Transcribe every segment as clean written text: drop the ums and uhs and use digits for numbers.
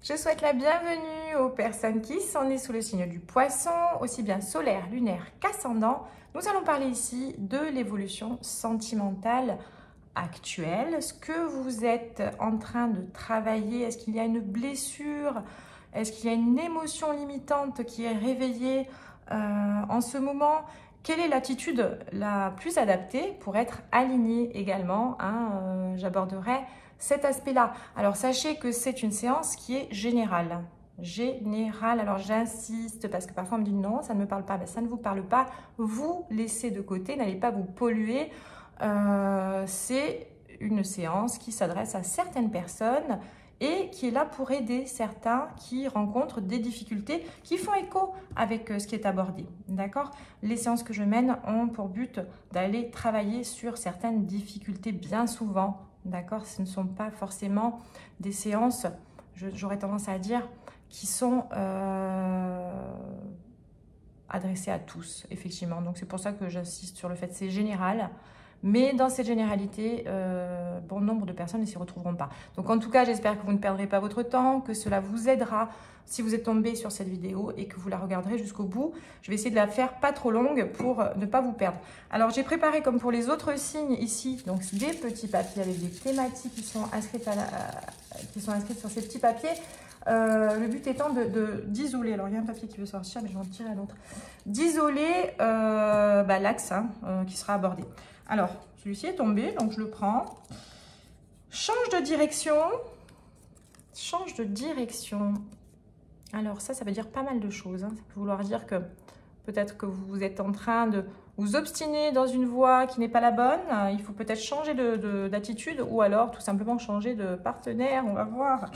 Je souhaite la bienvenue aux personnes qui sont nées sous le signe du Poisson, aussi bien solaire, lunaire qu'ascendant. Nous allons parler ici de l'évolution sentimentale actuelle. Ce que vous êtes en train de travailler, est-ce qu'il y a une blessure? Est-ce qu'il y a une émotion limitante qui est réveillée en ce moment? Quelle est l'attitude la plus adaptée pour être alignée également, j'aborderai cet aspect-là. Alors, sachez que c'est une séance qui est générale. Générale, alors j'insiste parce que parfois on me dit non, ça ne me parle pas. Ben, ça ne vous parle pas. Vous laissez de côté, n'allez pas vous polluer. C'est une séance qui s'adresse à certaines personnes et qui est là pour aider certains qui rencontrent des difficultés qui font écho avec ce qui est abordé. D'accord? Les séances que je mène ont pour but d'aller travailler sur certaines difficultés bien souvent. D'accord? Ce ne sont pas forcément des séances, j'aurais tendance à dire, qui sont adressées à tous, effectivement. Donc c'est pour ça que j'insiste sur le fait que c'est général. Mais dans cette généralité, bon nombre de personnes ne s'y retrouveront pas. Donc en tout cas, j'espère que vous ne perdrez pas votre temps, que cela vous aidera si vous êtes tombé sur cette vidéo et que vous la regarderez jusqu'au bout. Je vais essayer de la faire pas trop longue pour ne pas vous perdre. Alors j'ai préparé comme pour les autres signes ici, donc des petits papiers avec des thématiques qui sont inscrites, sur ces petits papiers. Le but étant d'isoler, alors il y a un papier qui veut sortir mais je vais en tirer un autre, d'isoler l'axe qui sera abordé. Alors, celui-ci est tombé, donc je le prends. Change de direction. Change de direction. Alors ça veut dire pas mal de choses. Ça peut vouloir dire que peut-être que vous êtes en train de vous obstiner dans une voie qui n'est pas la bonne. Il faut peut-être changer d'attitude ou alors tout simplement changer de partenaire. On va voir.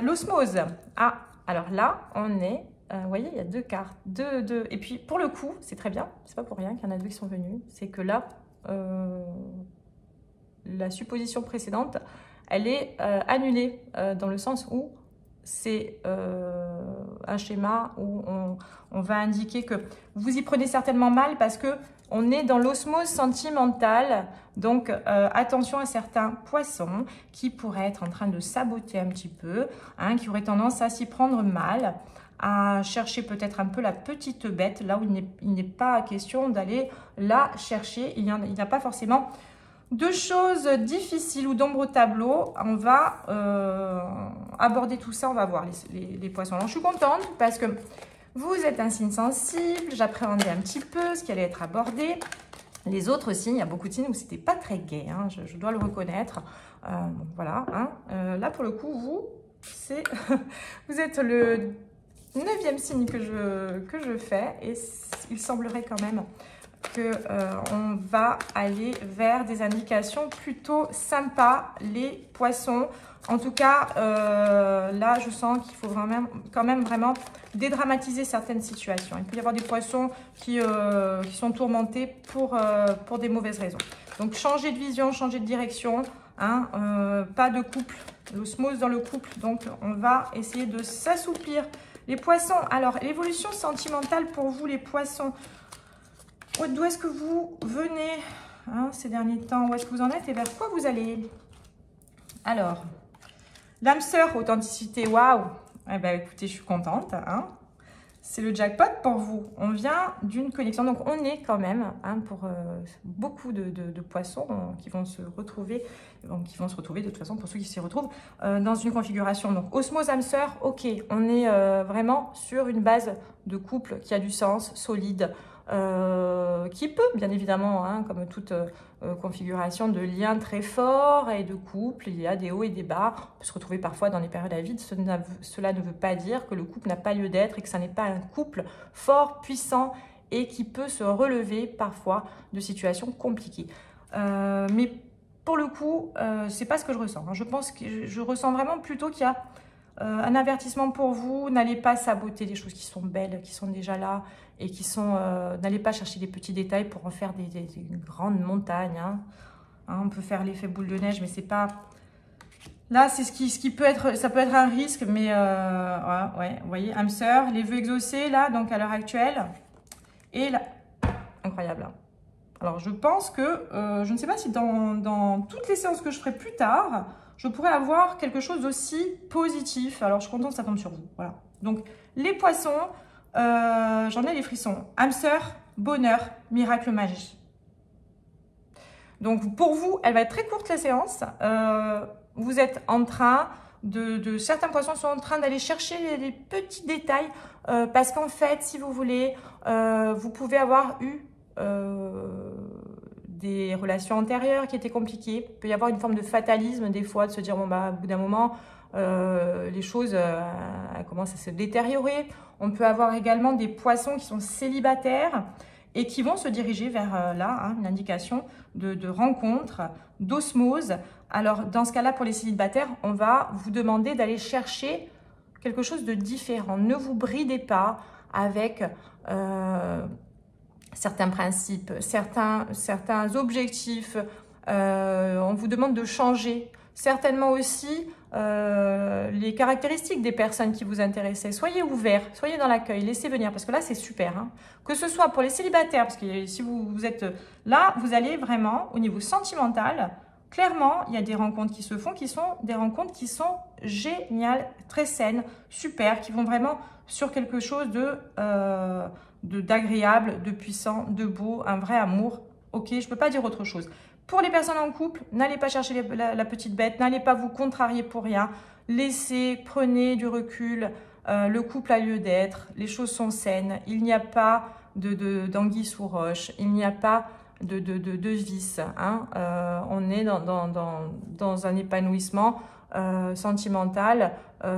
L'osmose. Ah, alors là, on est... vous voyez, il y a deux cartes, deux. Et puis, pour le coup, c'est très bien. C'est pas pour rien qu'il y en a deux qui sont venus. C'est que là, la supposition précédente, elle est annulée dans le sens où c'est un schéma où on va indiquer que vous y prenez certainement mal parce que on est dans l'osmose sentimentale. Donc, attention à certains poissons qui pourraient être en train de saboter un petit peu, qui auraient tendance à s'y prendre mal, à chercher peut-être un peu la petite bête, là où il n'est pas question d'aller la chercher. Il n'y a pas forcément de choses difficiles ou d'ombre au tableau. On va aborder tout ça, on va voir les poissons. Alors, je suis contente parce que vous êtes un signe sensible, j'appréhendais un petit peu ce qui allait être abordé. Les autres signes, il y a beaucoup de signes où c'était pas très gai, je dois le reconnaître. Voilà, là pour le coup, vous êtes le 9e signe que je fais et il semblerait quand même que on va aller vers des indications plutôt sympas, les poissons. En tout cas, là, je sens qu'il faut quand même vraiment dédramatiser certaines situations. Il peut y avoir des poissons qui sont tourmentés pour des mauvaises raisons. Donc, changer de vision, changer de direction, pas de couple, l'osmose dans le couple. Donc, on va essayer de s'assouplir. Les poissons, alors, l'évolution sentimentale pour vous, les poissons, d'où est-ce que vous venez ces derniers temps? Où est-ce que vous en êtes et vers quoi vous allez? Alors, l'âme sœur, authenticité, waouh! Eh bien, écoutez, je suis contente. C'est le jackpot pour vous. On vient d'une connexion. Donc, on est quand même, pour beaucoup de poissons qui vont se retrouver, de toute façon, pour ceux qui s'y retrouvent, dans une configuration. Donc, osmose, âme sœur, ok. On est vraiment sur une base de couple qui a du sens, solide, qui peut, bien évidemment, comme toute configuration de lien très fort et de couple, il y a des hauts et des bas. On peut se retrouver parfois dans des périodes à vide. Cela ne veut pas dire que le couple n'a pas lieu d'être et que ça n'est pas un couple fort, puissant et qui peut se relever parfois de situations compliquées. Mais pour le coup, c'est pas ce que je ressens. Je pense que je ressens vraiment plutôt qu'il y a un avertissement pour vous. N'allez pas saboter des choses qui sont belles, qui sont déjà là et qui sont... n'allez pas chercher des petits détails pour en faire des grandes montagnes. On peut faire l'effet boule de neige, mais c'est pas... Là, c'est ce qui peut être... Ça peut être un risque, mais... ouais, vous voyez, âme sœur, les vœux exaucés, là, donc à l'heure actuelle. Et là... Incroyable. Alors, je pense que... je ne sais pas si dans toutes les séances que je ferai plus tard... je pourrais avoir quelque chose d'aussi positif. Alors, je suis contente que ça tombe sur vous. Voilà. Donc, les poissons, j'en ai les frissons. Âme sœur, bonheur, miracle, magie. Donc, pour vous, elle va être très courte la séance. Vous êtes en train certains poissons sont en train d'aller chercher les petits détails parce qu'en fait, si vous voulez, vous pouvez avoir eu des relations antérieures qui étaient compliquées. Il peut y avoir une forme de fatalisme des fois, de se dire, bon, bah, au bout d'un moment, les choses commencent à se détériorer. On peut avoir également des poissons qui sont célibataires et qui vont se diriger vers là, une indication de rencontre, d'osmose. Alors, dans ce cas-là, pour les célibataires, on va vous demander d'aller chercher quelque chose de différent. Ne vous bridez pas avec certains principes, certains objectifs. On vous demande de changer. Certainement aussi les caractéristiques des personnes qui vous intéressaient. Soyez ouverts, soyez dans l'accueil, laissez venir, parce que là, c'est super. Hein. Que ce soit pour les célibataires, parce que si vous êtes là, vous allez vraiment, au niveau sentimental, clairement, il y a des rencontres qui se font, qui sont des rencontres qui sont géniales, très saines, super, qui vont vraiment sur quelque chose d'agréable, de puissant, de beau, un vrai amour. Ok, je ne peux pas dire autre chose. Pour les personnes en couple, n'allez pas chercher la petite bête, n'allez pas vous contrarier pour rien. Laissez, prenez du recul. Le couple a lieu d'être, les choses sont saines. Il n'y a pas d'anguille sous roche, il n'y a pas de vice. Hein. On est dans un épanouissement sentimental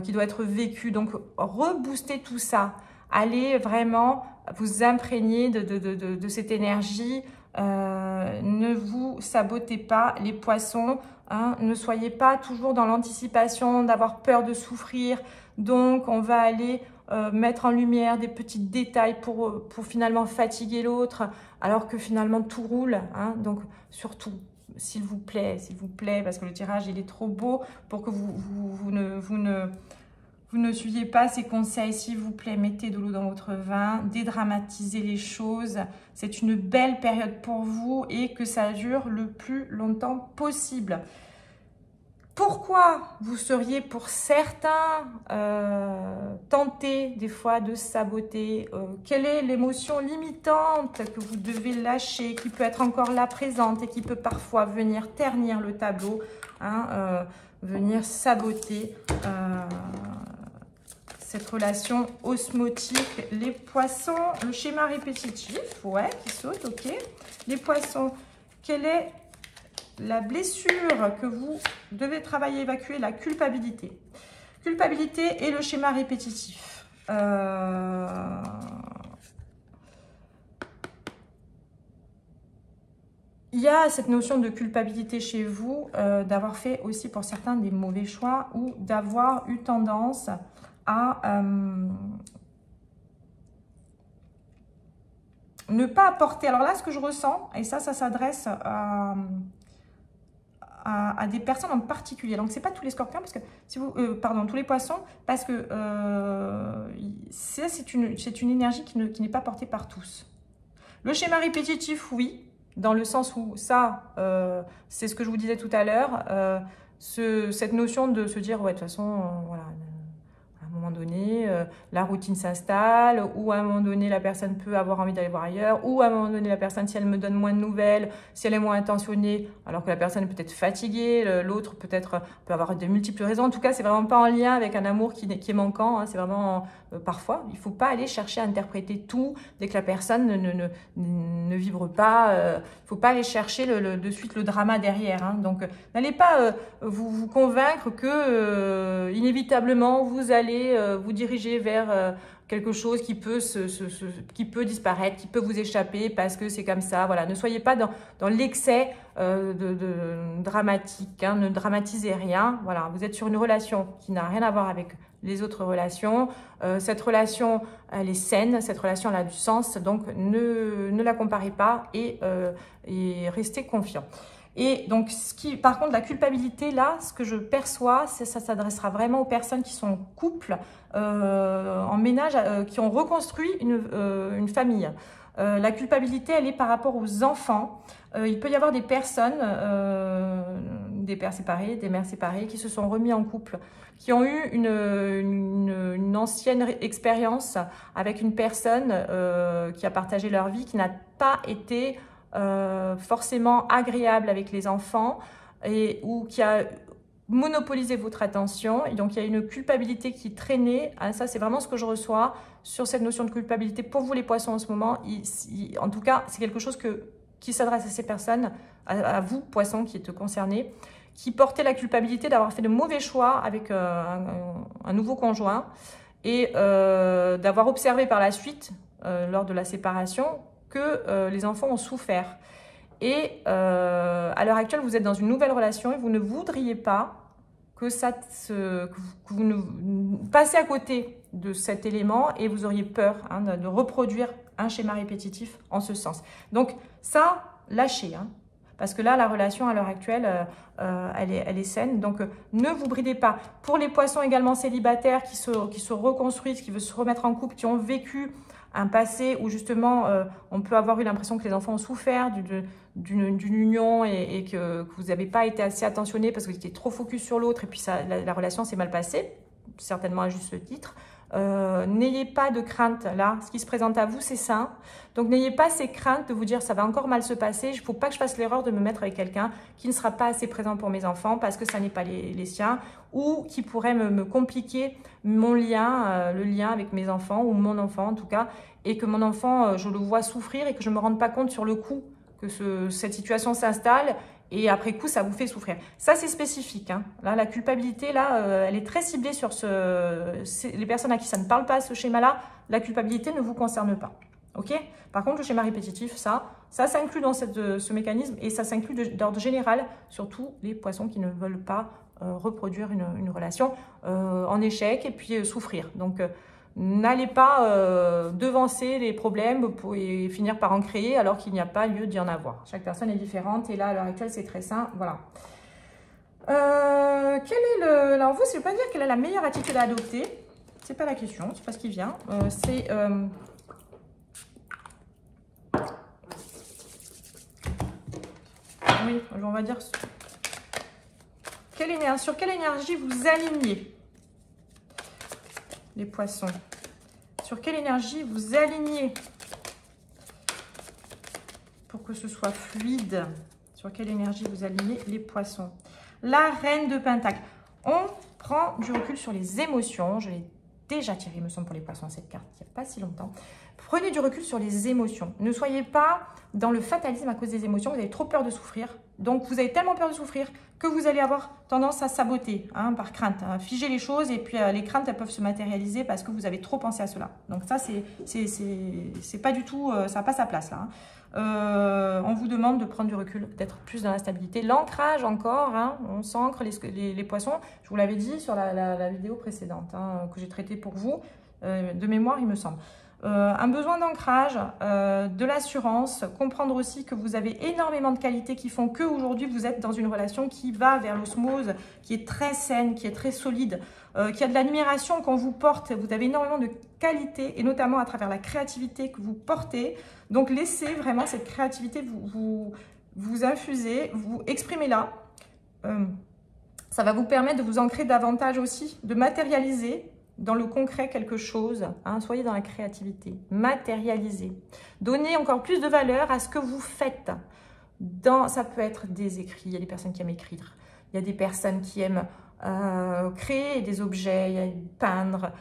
qui doit être vécu. Donc, rebooster tout ça. Allez vraiment vous imprégner de cette énergie. Ne vous sabotez pas les poissons, hein, ne soyez pas toujours dans l'anticipation d'avoir peur de souffrir. Donc, on va aller mettre en lumière des petits détails pour finalement fatiguer l'autre, alors que finalement tout roule. Hein. Donc, surtout, s'il vous plaît, parce que le tirage, il est trop beau pour que vous ne suiviez pas ces conseils, s'il vous plaît, mettez de l'eau dans votre vin, dédramatisez les choses. C'est une belle période pour vous et que ça dure le plus longtemps possible. Pourquoi vous seriez pour certains tentés des fois de saboter? Quelle est l'émotion limitante que vous devez lâcher, qui peut être encore là présente et qui peut parfois venir ternir le tableau, hein, venir saboter cette relation osmotique? Les poissons, le schéma répétitif, ouais, qui saute, ok. Les poissons, quelle est la blessure que vous devez travailler, évacuer? La culpabilité. Culpabilité et le schéma répétitif. Il y a cette notion de culpabilité chez vous, d'avoir fait aussi pour certains des mauvais choix ou d'avoir eu tendance à ne pas apporter. Alors là, ce que je ressens, et ça s'adresse à des personnes en particulier. Donc, c'est pas tous les scorpions, parce que si vous, pardon, tous les poissons, parce que c'est une énergie qui n'est pas portée par tous. Le schéma répétitif, oui, dans le sens où ça, c'est ce que je vous disais tout à l'heure, cette notion de se dire, ouais, de toute façon, voilà. À un moment donné, la routine s'installe, ou à un moment donné, la personne peut avoir envie d'aller voir ailleurs, ou à un moment donné, la personne, si elle me donne moins de nouvelles, si elle est moins intentionnée, alors que la personne est peut-être fatiguée, l'autre peut-être peut avoir de multiples raisons. En tout cas, c'est vraiment pas en lien avec un amour qui est manquant. Hein. C'est vraiment, parfois, il faut pas aller chercher à interpréter tout dès que la personne ne vibre pas. Il faut pas aller chercher de suite le drama derrière. Hein. Donc, n'allez pas vous convaincre que inévitablement, vous allez vous diriger vers quelque chose qui peut disparaître, qui peut vous échapper parce que c'est comme ça. Voilà, ne soyez pas dans l'excès dramatique, hein, ne dramatisez rien. Voilà, vous êtes sur une relation qui n'a rien à voir avec les autres relations. Cette relation, elle est saine, cette relation, elle a du sens, donc ne la comparez pas et restez confiant. Et donc, par contre, la culpabilité, là, ce que je perçois, ça s'adressera vraiment aux personnes qui sont en couple, en ménage, qui ont reconstruit une famille. La culpabilité, elle est par rapport aux enfants. Il peut y avoir des personnes, des pères séparés, des mères séparées, qui se sont remis en couple, qui ont eu une ancienne expérience avec une personne qui a partagé leur vie, qui n'a pas été forcément agréable avec les enfants ou qui a monopolisé votre attention. Et donc, il y a une culpabilité qui traînait. Ah, ça, c'est vraiment ce que je reçois sur cette notion de culpabilité pour vous les poissons en ce moment. En tout cas, c'est quelque chose qui s'adresse à ces personnes, à vous poissons qui êtes concernés, qui portaient la culpabilité d'avoir fait de mauvais choix avec un nouveau conjoint et d'avoir observé par la suite, lors de la séparation, que les enfants ont souffert. Et à l'heure actuelle, vous êtes dans une nouvelle relation et vous ne voudriez pas que vous ne passiez à côté de cet élément et vous auriez peur de reproduire un schéma répétitif en ce sens. Donc ça, lâchez, parce que là, la relation à l'heure actuelle, elle est saine. Donc ne vous bridez pas. Pour les poissons également célibataires qui se reconstruisent, qui veulent se remettre en couple, qui ont vécu un passé où justement on peut avoir eu l'impression que les enfants ont souffert d'une union et que vous n'avez pas été assez attentionné parce que vous étiez trop focus sur l'autre et puis la relation s'est mal passée, certainement à juste titre. N'ayez pas de crainte là, ce qui se présente à vous c'est ça, donc n'ayez pas ces craintes de vous dire ça va encore mal se passer, il ne faut pas que je fasse l'erreur de me mettre avec quelqu'un qui ne sera pas assez présent pour mes enfants parce que ça n'est pas les siens ou qui pourrait me compliquer mon lien, le lien avec mes enfants ou mon enfant en tout cas, et que mon enfant je le vois souffrir et que je ne me rende pas compte sur le coup que cette situation s'installe et après coup, ça vous fait souffrir. Ça, c'est spécifique. Là, la culpabilité, là, elle est très ciblée sur les personnes à qui ça ne parle pas, ce schéma-là. La culpabilité ne vous concerne pas. OK? Par contre, le schéma répétitif, ça s'inclut dans ce mécanisme et ça s'inclut d'ordre général, surtout les poissons qui ne veulent pas reproduire une relation en échec et puis souffrir. Donc, n'allez pas devancer les problèmes et finir par en créer alors qu'il n'y a pas lieu d'y en avoir. Chaque personne est différente et là, à l'heure actuelle, c'est très sain. Voilà. Alors vous, ça ne veut pas dire quelle est la meilleure attitude à adopter. C'est pas la question, c'est pas ce qui vient. Oui, on va dire sur quelle énergie vous alignez les poissons. Sur quelle énergie vous alignez pour que ce soit fluide. Sur quelle énergie vous alignez les poissons. La reine de Pentacle. On prend du recul sur les émotions. Je l'ai déjà tiré, il me semble, pour les poissons, cette carte, il n'y a pas si longtemps. Prenez du recul sur les émotions. Ne soyez pas dans le fatalisme à cause des émotions. Vous avez trop peur de souffrir. Donc, vous avez tellement peur de souffrir que vous allez avoir tendance à saboter par crainte, à figer les choses. Et puis, les craintes, elles peuvent se matérialiser parce que vous avez trop pensé à cela. Donc, ça, c'est pas du tout, ça n'a pas sa place là. On vous demande de prendre du recul, d'être plus dans la stabilité. L'ancrage encore, on s'ancre les poissons. Je vous l'avais dit sur la vidéo précédente que j'ai traitée pour vous. De mémoire, il me semble. Un besoin d'ancrage, de l'assurance, comprendre aussi que vous avez énormément de qualités qui font qu'aujourd'hui vous êtes dans une relation qui va vers l'osmose, qui est très saine, qui est très solide, qui a de l'admiration qu'on vous porte. Vous avez énormément de qualités et notamment à travers la créativité que vous portez. Donc laissez vraiment cette créativité vous infuser, vous exprimez-la. Ça va vous permettre de vous ancrer davantage aussi, de matérialiser dans le concret quelque chose, soyez dans la créativité, matérialisez. Donnez encore plus de valeur à ce que vous faites. Ça peut être des écrits, il y a des personnes qui aiment écrire, il y a des personnes qui aiment créer des objets, peindre,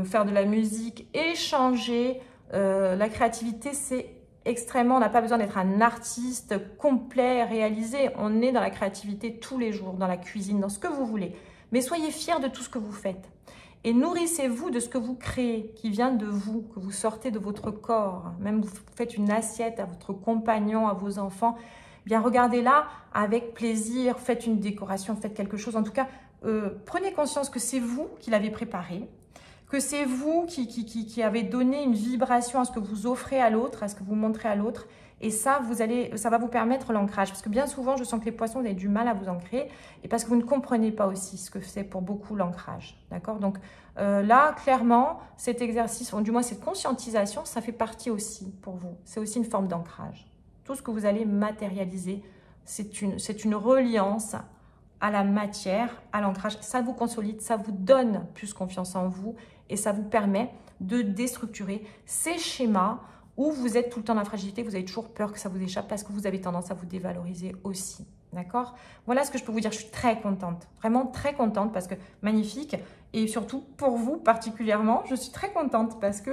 faire de la musique, échanger. La créativité, c'est extrêmement, on n'a pas besoin d'être un artiste complet, réalisé. On est dans la créativité tous les jours, dans la cuisine, dans ce que vous voulez. Mais soyez fiers de tout ce que vous faites. Et nourrissez-vous de ce que vous créez, qui vient de vous, que vous sortez de votre corps. Même vous faites une assiette à votre compagnon, à vos enfants. Bien, regardez-la avec plaisir, faites une décoration, faites quelque chose. En tout cas, prenez conscience que c'est vous qui l'avez préparé, que c'est vous qui avez donné une vibration à ce que vous offrez à l'autre, à ce que vous montrez à l'autre. Et ça, ça va vous permettre l'ancrage. Parce que bien souvent, je sens que les poissons, vous avez du mal à vous ancrer. Et parce que vous ne comprenez pas aussi ce que c'est pour beaucoup l'ancrage. D'accord? Donc là, clairement, cet exercice, ou du moins cette conscientisation, ça fait partie aussi pour vous. C'est aussi une forme d'ancrage. Tout ce que vous allez matérialiser, c'est une reliance à la matière, à l'ancrage. Ça vous consolide, ça vous donne plus confiance en vous et ça vous permet de déstructurer ces schémas où vous êtes tout le temps dans la fragilité, vous avez toujours peur que ça vous échappe parce que vous avez tendance à vous dévaloriser aussi. D'accord? Voilà ce que je peux vous dire. Je suis très contente, vraiment très contente parce que magnifique. Et surtout pour vous particulièrement, je suis très contente parce que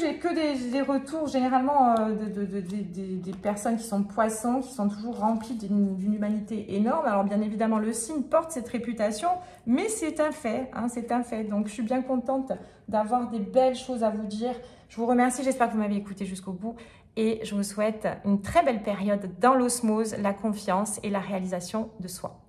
j'ai que des retours généralement des personnes qui sont poissons, qui sont toujours remplies d'une humanité énorme. Alors bien évidemment, le signe porte cette réputation, mais c'est un fait, hein, c'est un fait. Donc je suis bien contente d'avoir des belles choses à vous dire. Je vous remercie, j'espère que vous m'avez écouté jusqu'au bout et je vous souhaite une très belle période dans l'osmose, la confiance et la réalisation de soi.